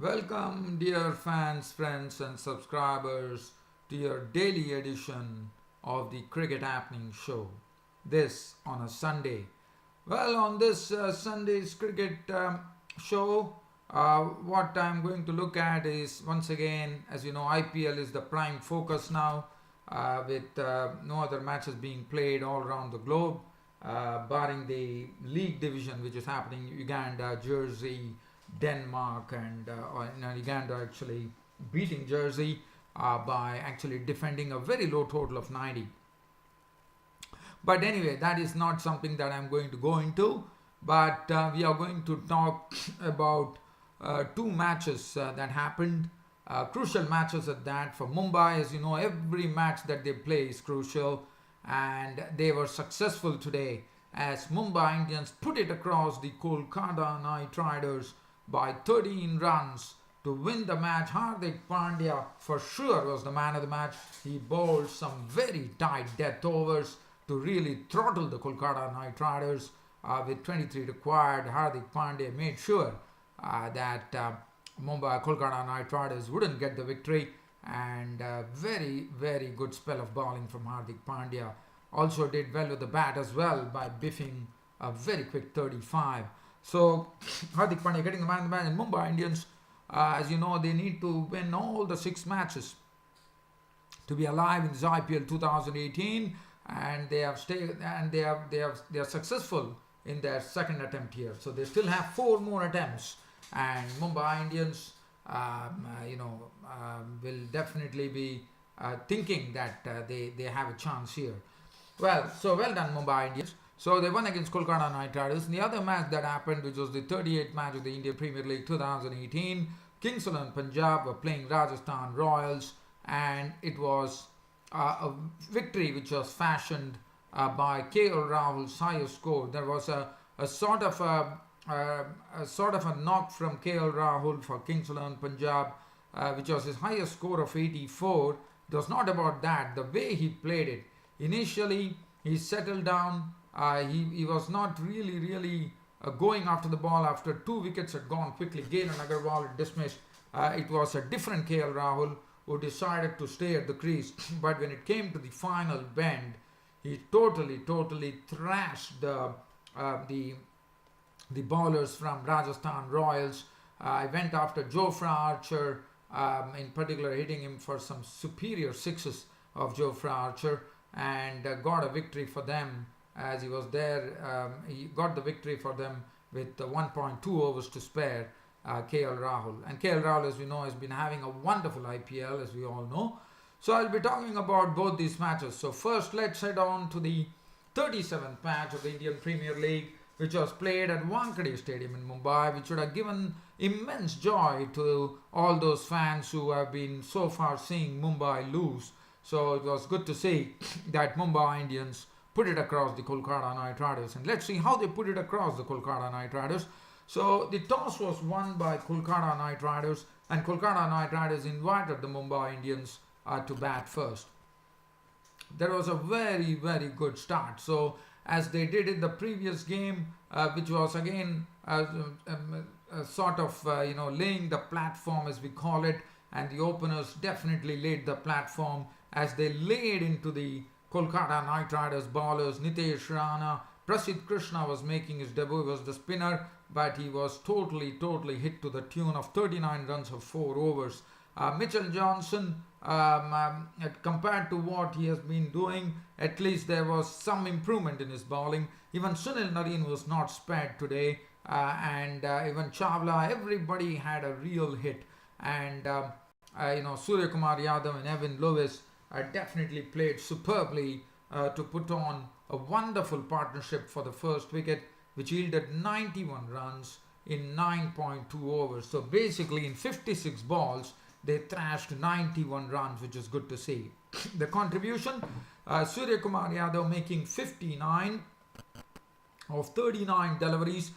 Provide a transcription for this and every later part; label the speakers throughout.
Speaker 1: Welcome, dear fans, friends, and subscribers, to your daily edition of the Cricket Happening Show. This on a Sunday. Well, on this Sunday's cricket show, what I'm going to look at is once again, as you know, IPL is the prime focus now, with no other matches being played all around the globe, barring the league division, which is happening in Uganda, Jersey, Denmark, and Uganda actually beating Jersey by actually defending a very low total of 90. But anyway, that is not something that I'm going to go into. But we are going to talk about two matches that happened, crucial matches at that. For Mumbai, as you know, every match that they play is crucial, and they were successful today as Mumbai Indians put it across the Kolkata Knight Riders by 13 runs to win the match. Hardik Pandya for sure was the man of the match. He bowled some very tight death overs to really throttle the Kolkata Knight Riders. With 23 required, Hardik Pandya made sure that Kolkata Knight Riders wouldn't get the victory, and very, very good spell of bowling from Hardik Pandya. Also did well with the bat as well by biffing a very quick 35. So Hardik Pandya getting the man of the match, and Mumbai Indians, as you know, they need to win all the 6 matches to be alive in this IPL 2018, and they have stayed, and they are successful in their second attempt here. So they still have 4 more attempts, and Mumbai Indians, will definitely be thinking that they have a chance here. Well done Mumbai Indians. So they won against Kolkata Knight Riders. And the other match that happened, which was the 38th match of the Indian Premier League 2018, Kings and Punjab were playing Rajasthan Royals, and it was a victory which was fashioned by KL Rahul's highest score. There was a sort of a knock from KL Rahul for Kings and Punjab, which was his highest score of 84. It was not about that. The way he played it, initially he settled down. He was not really going after the ball after 2 wickets had gone quickly. Gail and Agarwal had dismissed. It was a different KL Rahul who decided to stay at the crease. But when it came to the final bend, he totally thrashed the bowlers from Rajasthan Royals. I went after Jofra Archer, in particular hitting him for some superior sixes of Jofra Archer, and got a victory for them. As he was there, he got the victory for them with 1.2 overs to spare, KL Rahul. And KL Rahul, as we know, has been having a wonderful IPL, as we all know. So I'll be talking about both these matches. So first, let's head on to the 37th match of the Indian Premier League, which was played at Wankhede Stadium in Mumbai, which would have given immense joy to all those fans who have been so far seeing Mumbai lose. So it was good to see that Mumbai Indians put it across the Kolkata Knight Riders. And let's see how they put it across the Kolkata Knight Riders. So the toss was won by Kolkata Knight Riders, and Kolkata Knight Riders invited the Mumbai Indians to bat first. There was a very good start. So as they did in the previous game, which was again sort of laying the platform, as we call it, and the openers definitely laid the platform as they laid into the Kolkata Knight Riders bowlers. Nitesh Rana, Prasidh Krishna was making his debut. He was the spinner, but he was totally hit to the tune of 39 runs of 4 overs. Mitchell Johnson, compared to what he has been doing, at least there was some improvement in his bowling. Even Sunil Narine was not spared today, and even Chawla, everybody had a real hit. And Surya Kumar Yadav and Evan Lewis definitely played superbly to put on a wonderful partnership for the first wicket, which yielded 91 runs in 9.2 overs. So basically in 56 balls, they thrashed 91 runs, which is good to see. The contribution, Surya Kumar Yadav making 59 of 39 deliveries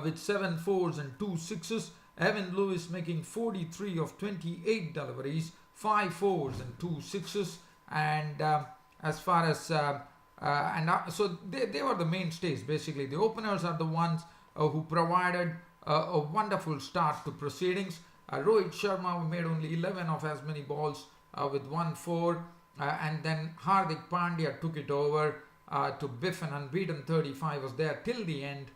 Speaker 1: with 7 fours and 2 sixes. Evan Lewis making 43 of 28 deliveries, 5 fours and 2 sixes. And as far as so they were the mainstays. Basically, the openers are the ones who provided a wonderful start to proceedings. Rohit Sharma made only 11 of as many balls with 1-4. And then Hardik Pandya took it over to biff an unbeaten 35, was there till the end,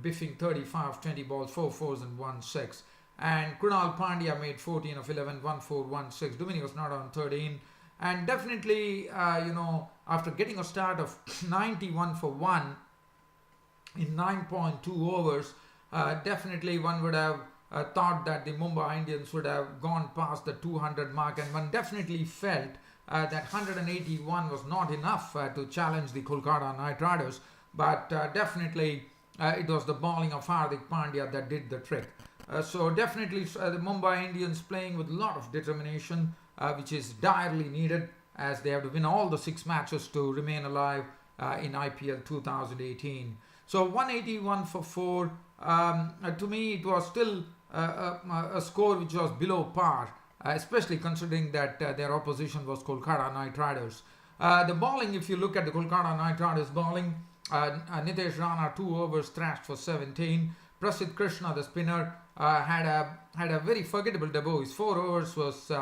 Speaker 1: biffing 35 20 balls, 4 fours and 1 6. And Krunal Pandya made 14 of 11, 1 4, 1 6. Dominic was not on 13. And definitely, after getting a start of 91 for 1 in 9.2 overs, definitely one would have thought that the Mumbai Indians would have gone past the 200 mark, and one definitely felt that 181 was not enough to challenge the Kolkata Knight Riders, but definitely it was the bowling of Hardik Pandya that did the trick. So definitely the Mumbai Indians playing with a lot of determination, which is direly needed, as they have to win all the 6 matches to remain alive in IPL 2018. So 181 for 4, to me it was still a score which was below par, especially considering that their opposition was Kolkata Knight Riders. The bowling, if you look at the Kolkata Knight Riders bowling, Nitesh Rana 2 overs thrashed for 17. Prasidh Krishna, the spinner, had a very forgettable debut. His 4 overs was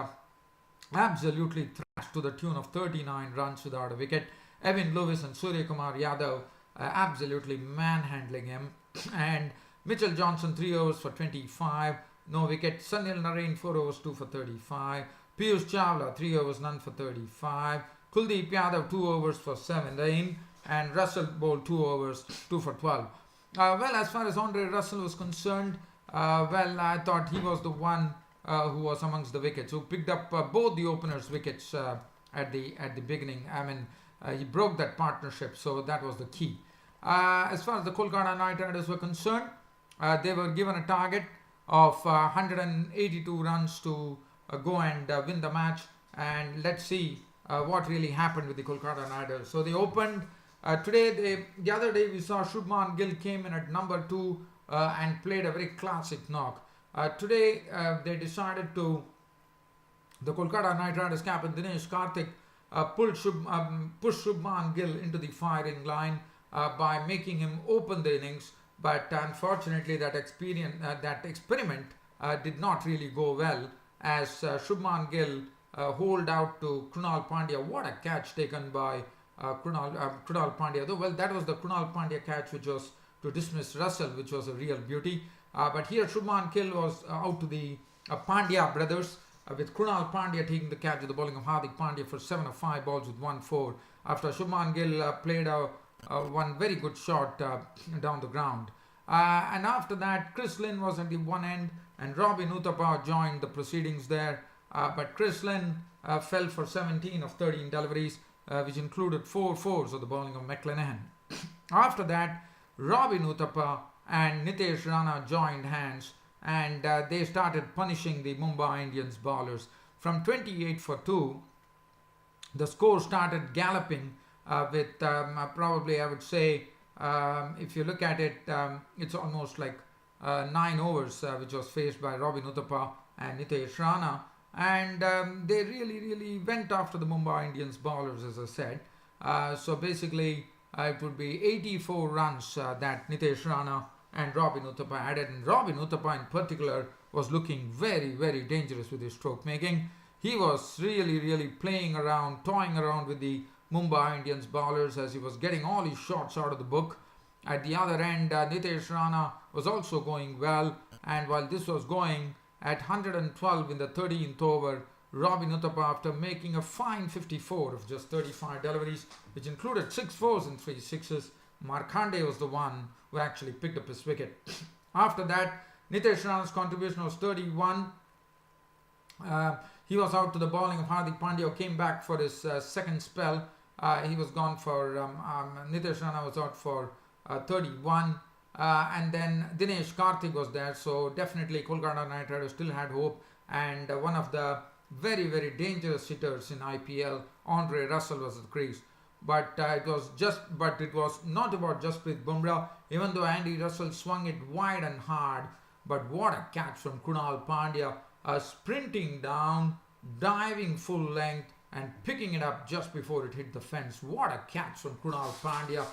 Speaker 1: absolutely thrashed to the tune of 39 runs without a wicket. Evan Lewis and Surya Kumar Yadav absolutely manhandling him. And Mitchell Johnson 3 overs for 25, no wicket. Sunil Narine 4 overs 2 for 35. Piyush Chawla 3 overs none for 35. Kuldeep Yadav 2 overs for 17, and Russell bowled 2 overs 2 for 12. Well, as far as Andre Russell was concerned, I thought he was the one who was amongst the wickets, who picked up both the openers' wickets at the beginning. I mean, he broke that partnership, so that was the key. As far as the Kolkata Knight Riders were concerned, they were given a target of 182 runs to go and win the match, and let's see what really happened with the Kolkata Knight Riders. So they opened today. The other day we saw Shubman Gill came in at number 2 and played a very classic knock. Today they decided to, the Kolkata Knight Riders captain Dinesh Karthik push Shubman Gill into the firing line by making him open the innings, but unfortunately that experiment did not really go well, as Shubman Gill holed out to Krunal Pandya. What a catch taken by Krunal Pandya. Though, well, that was the Krunal Pandya catch which was to dismiss Russell, which was a real beauty. But here Shubman Gill was out to the Pandya brothers, with Krunal Pandya taking the catch with the bowling of Hardik Pandya for 7 of 5 balls with 1-4, after Shubman Gill played one very good shot down the ground. And after that, Chris Lynn was at the one end, and Robin Uthappa joined the proceedings there. But Chris Lynn fell for 17 of 13 deliveries, which included 4 fours of the bowling of McClanahan. After that, Robin Uthappa and Nitesh Rana joined hands, and they started punishing the Mumbai Indians bowlers. From 28 for 2, the score started galloping with probably, I would say, if you look at it, it's almost like 9 overs which was faced by Robin Uthappa and Nitesh Rana, and they really went after the Mumbai Indians bowlers, as I said. So basically it would be 84 runs that Nitesh Rana and Robin Uthappa added, and Robin Uthappa in particular was looking very dangerous with his stroke making. He was really playing around, toying around with the Mumbai Indians bowlers, as he was getting all his shots out of the book. At the other end, Nitesh Rana was also going well, and while this was going, at 112 in the 13th over, Robin Uthappa, after making a fine 54 of just 35 deliveries, which included 6 fours and 3 sixes, Markande was the one who actually picked up his wicket. After that, Nitesh Rana's contribution was 31. He was out to the bowling of Hardik Pandya, who came back for his second spell. He was gone for, Nitesh Rana was out for 31. And then Dinesh Karthik was there, so definitely Kolkata Knight Riders still had hope. And one of the very dangerous hitters in IPL, Andre Russell, was at the crease. But it was not about Jasprit Bumrah, even though Andy Russell swung it wide and hard. But what a catch from Krunal Pandya, sprinting down, diving full length, and picking it up just before it hit the fence. What a catch from Krunal Pandya.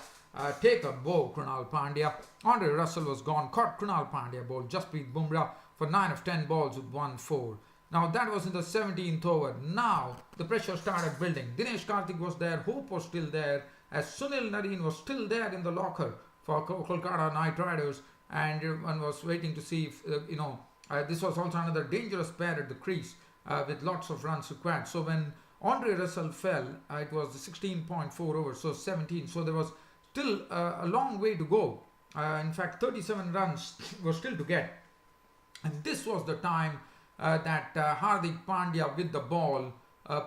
Speaker 1: Take a bow, Krunal Pandya. Andre Russell was gone, caught Krunal Pandya, bowled Jasprit Bumrah for 9 of 10 balls with 1-4. Now that was in the 17th over. Now the pressure started building. Dinesh Karthik was there, hope was still there, as Sunil Narine was still there in the locker for Kolkata Knight Riders, and one was waiting to see if, this was also another dangerous pair at the crease with lots of runs required. So when Andre Russell fell, it was the 16.4 overs, so 17. So there was still a long way to go. In fact, 37 runs were still to get. And this was the time that Hardik Pandya with the ball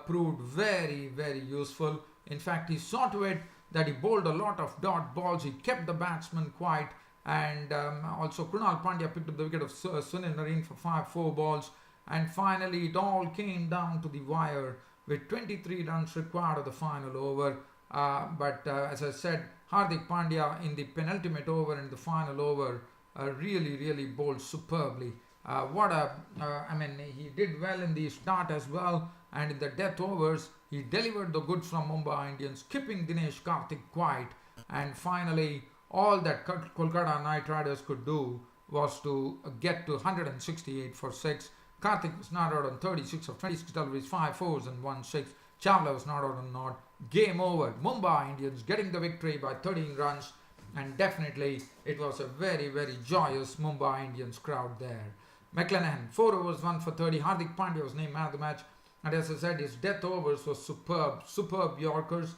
Speaker 1: proved very, very useful. In fact, he saw to it that he bowled a lot of dot balls. He kept the batsman quiet. And also Krunal Pandya picked up the wicket of Sunil Narine for 5-4 balls. And finally, it all came down to the wire with 23 runs required of the final over. But as I said, Hardik Pandya in the penultimate over and the final over really bowled superbly. He did well in the start as well, and in the death overs, he delivered the goods from Mumbai Indians, keeping Dinesh Karthik quiet. And finally, all that Kolkata Knight Riders could do was to get to 168 for 6. Karthik was not out on 36 of 26 deliveries, 5 fours and 1 6. Chawla was not out on not. Game over. Mumbai Indians getting the victory by 13 runs, and definitely it was a very, very joyous Mumbai Indians crowd there. McClenaghan, 4 overs, 1 for 30. Hardik Pandya was named man of the match, and as I said, his death overs were superb Yorkers.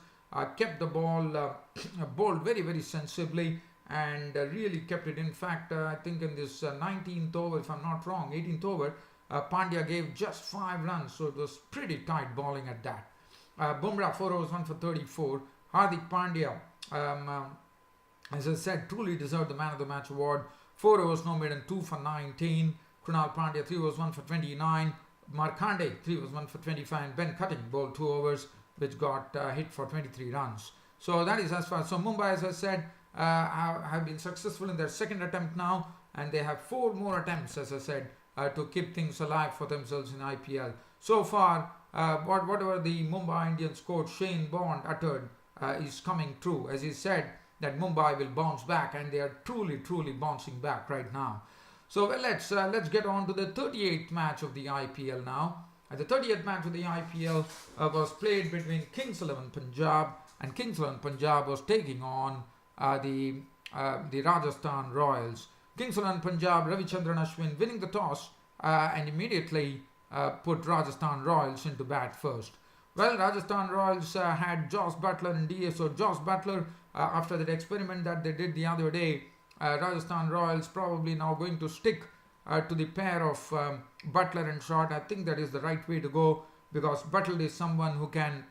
Speaker 1: Kept the ball, bowled very, very sensibly, and really kept it. In fact, I think in this 19th over, if I'm not wrong, 18th over, Pandya gave just 5 runs, so it was pretty tight bowling at that. Bumrah, 4 overs, 1 for 34. Hardik Pandya, as I said, truly deserved the man of the match award. 4 overs, no maiden, 2 for 19. Krunal Pandya, 3 overs, 1 for 29. Markande, 3 overs, 1 for 25. And Ben Cutting bowled 2 overs, which got hit for 23 runs. So that is as far. So Mumbai, as I said, have been successful in their second attempt now, and they have 4 more attempts, as I said, to keep things alive for themselves in IPL. So far, whatever the Mumbai Indians coach Shane Bond uttered is coming true, as he said that Mumbai will bounce back, and they are truly bouncing back right now. So let's get on to the 38th match of the IPL now. The 30th match of the IPL was played between Kings 11 Punjab, and Kings 11 Punjab was taking on the Rajasthan Royals. Kings 11 Punjab, Ravichandran Ashwin winning the toss and immediately put Rajasthan Royals into bat first. Well, Rajasthan Royals had Joss Buttler in DA. So Joss Buttler, after that experiment that they did the other day, Rajasthan Royals probably now going to stick to the pair of Buttler and Short. I think that is the right way to go, because Buttler is someone who can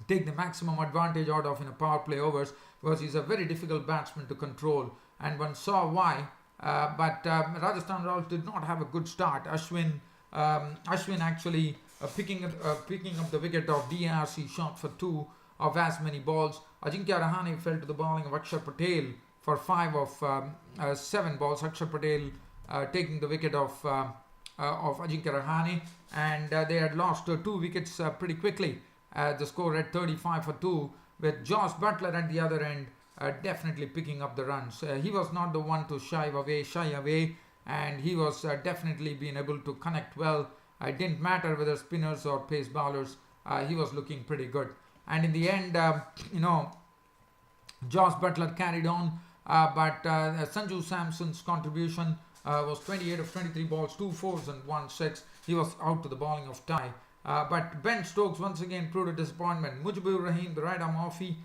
Speaker 1: take the maximum advantage out of in a power play overs, because he's a very difficult batsman to control, and one saw why. But Rajasthan Royals did not have a good start. Ashwin actually picking up the wicket of DRC, shot for 2 of as many balls. Ajinkya Rahane fell to the bowling of Akshar Patel for 5 of 7 balls. Akshar Patel taking the wicket of Ajinkya Rahane, and they had lost 2 wickets pretty quickly. The score at 35 for 2, with Joss Buttler at the other end definitely picking up the runs. He was not the one to shy away, and he was definitely being able to connect well. It didn't matter whether spinners or pace bowlers, he was looking pretty good. And in the end, Joss Buttler carried on, but Sanju Samson's contribution was 28 of 23 balls, 2 fours and 1 6. He was out to the bowling of Ty. But Ben Stokes once again proved a disappointment. Mujibur Rahim, the right arm offie,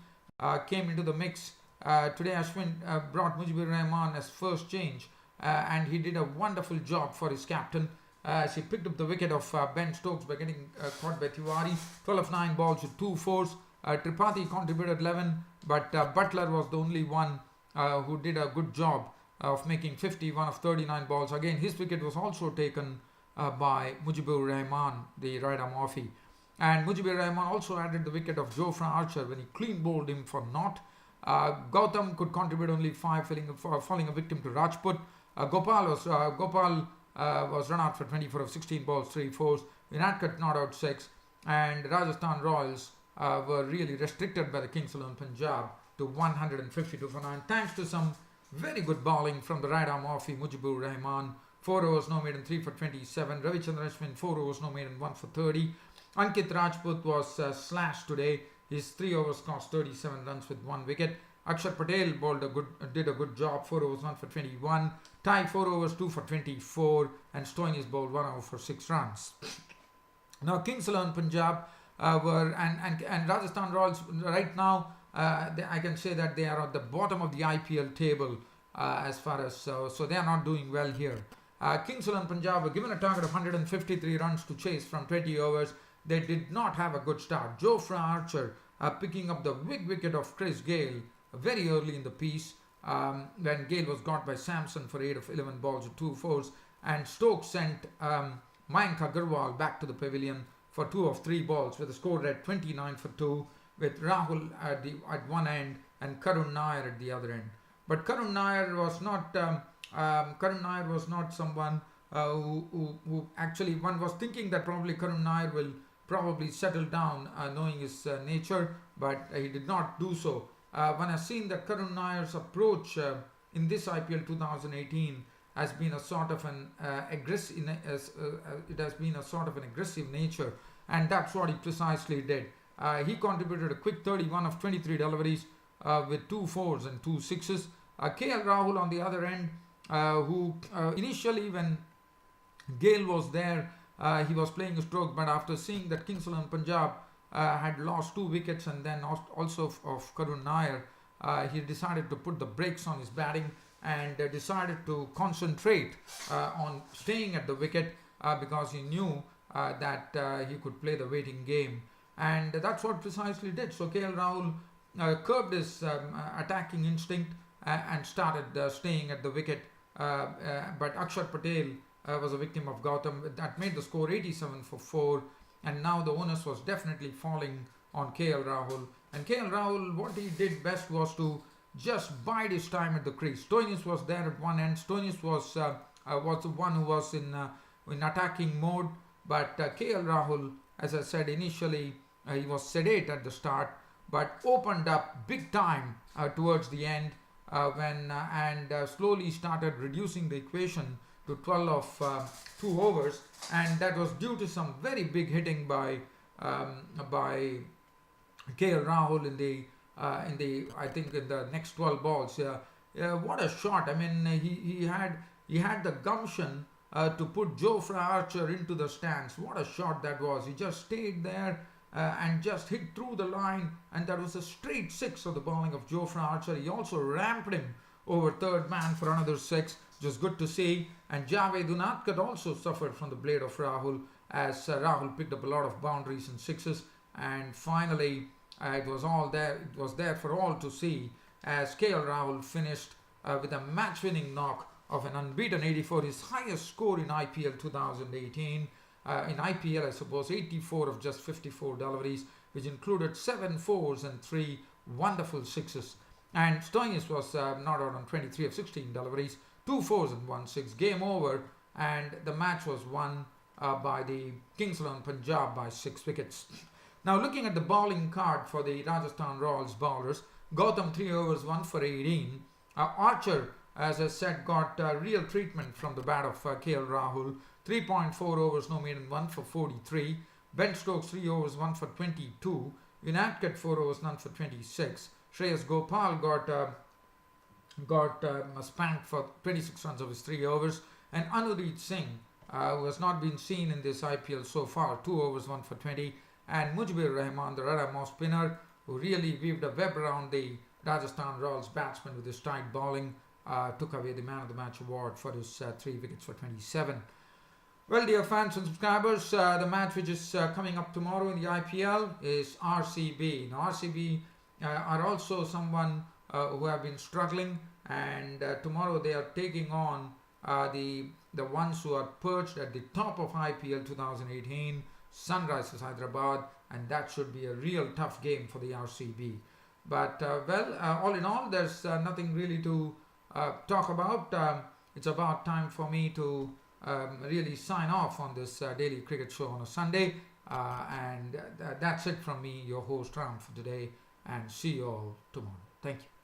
Speaker 1: came into the mix. Today Ashwin brought Mujibur Rahman as first change, and he did a wonderful job for his captain. She picked up the wicket of Ben Stokes by getting caught by Tiwari. 12 of 9 balls with 2 fours. Tripathi contributed 11, but Buttler was the only one who did a good job of making 51 of 39 balls. Again, his wicket was also taken by Mujibur Rahman, the right arm offie. And Mujibur Rahman also added the wicket of Jofra Archer when he clean bowled him for naught. Gautam could contribute only 5, falling a victim to Rajput. Gopal was run out for 24 of 16 balls, 3 fours. Vinatkat not out 6. And Rajasthan Royals were really restricted by the Kings 11 Punjab to 152 for 9, thanks to some very good bowling from the right arm offie Mujibur Rahman, 4 overs, no maiden, 3 for 27. Ravichandran Ashwin, 4 overs, no maiden, 1 for 30. Ankit Rajput was slashed today. His 3 overs cost 37 runs with 1 wicket. Akshar Patel did a good job, 4 overs, 1 for 21. Ty, 4 overs, 2 for 24. And Stoinis bowled 1 over for 6 runs. Now, Kings XI Punjab and Rajasthan Royals right now, I can say that they are at the bottom of the IPL table as far as, so they are not doing well here. Kings XI Punjab were given a target of 153 runs to chase from 20 overs. They did not have a good start. Jofra Archer picking up the big wicket of Chris Gale very early in the piece when Gale was got by Samson for 8 of 11 balls with 2 fours, and Stokes sent Mayank Agarwal back to the pavilion for 2 of 3 balls with a score at 29 for 2 with Rahul at one end and Karun Nair at the other end. But Karun Nair was not someone who actually, one was thinking that probably Karun Nair will probably settle down knowing his nature, but he did not do so. One has seen that Karun Nair's approach in this IPL 2018 has been a sort of an aggressive nature, and that's what he precisely did. He contributed a quick 31 of 23 deliveries with 2 fours and 2 sixes. KL Rahul on the other end, who initially when Gale was there, he was playing a stroke, but after seeing that Kings XI Punjab had lost 2 wickets and then also of Karun Nair, he decided to put the brakes on his batting and decided to concentrate on staying at the wicket because he knew that he could play the waiting game, and that's what precisely did. So KL Rahul curbed his attacking instinct and started staying at the wicket, but Akshar Patel was a victim of Gautam. That made the score 87 for 4, and now the onus was definitely falling on KL Rahul. And KL Rahul, what he did best was to just bide his time at the crease. Stoinis was there at one end. Stoinis was the one who was in attacking mode, but KL Rahul, as I said initially, he was sedate at the start, but opened up big time towards the end and slowly started reducing the equation to 12 of 2 overs, and that was due to some very big hitting by KL Rahul in the I think in the next 12 balls. What a shot! I mean, he had the gumption to put Jofra Archer into the stands. What a shot that was! He just stayed there and just hit through the line, and that was a straight 6 of the bowling of Jofra Archer. He also ramped him over third man for another 6. Just good to see. And Javed Unadkat also suffered from the blade of Rahul as Rahul picked up a lot of boundaries and sixes, and finally it was there for all to see as KL Rahul finished with a match-winning knock of an unbeaten 84, his highest score in IPL 2018. In IPL, I suppose, 84 of just 54 deliveries, which included 7 fours and 3 wonderful sixes. And Stoinis was not out on 23 of 16 deliveries, 2 fours and 1 6. Game over, and the match was won by the Kings XI Punjab by 6 wickets. Now, looking at the bowling card for the Rajasthan Royals bowlers, Gautam 3 overs, 1 for 18. Archer, as I said, got real treatment from the bat of KL Rahul. 3.4 overs, no maiden, 1 for 43. Ben Stokes 3 overs, 1 for 22. Unadkat 4 overs, none for 26. Shreyas Gopal got spanked for 26 runs of his 3 overs. And Anureet Singh, who has not been seen in this IPL so far, 2 overs, 1 for 20. And Mujibur Rahman, the Rada Moss spinner, who really weaved a web around the Rajasthan Royals batsman with his tight bowling, took away the Man of the Match award for his 3 wickets for 27. Well, dear fans and subscribers, the match which is coming up tomorrow in the IPL is RCB. Now, RCB are also someone who have been struggling, and tomorrow they are taking on the ones who are perched at the top of IPL 2018, Sunrisers Hyderabad, and that should be a real tough game for the RCB. But all in all, there's nothing really to talk about. It's about time for me to really sign off on this daily cricket show on a Sunday, and that's it from me, your host Ram, for today, and see you all tomorrow. Thank you.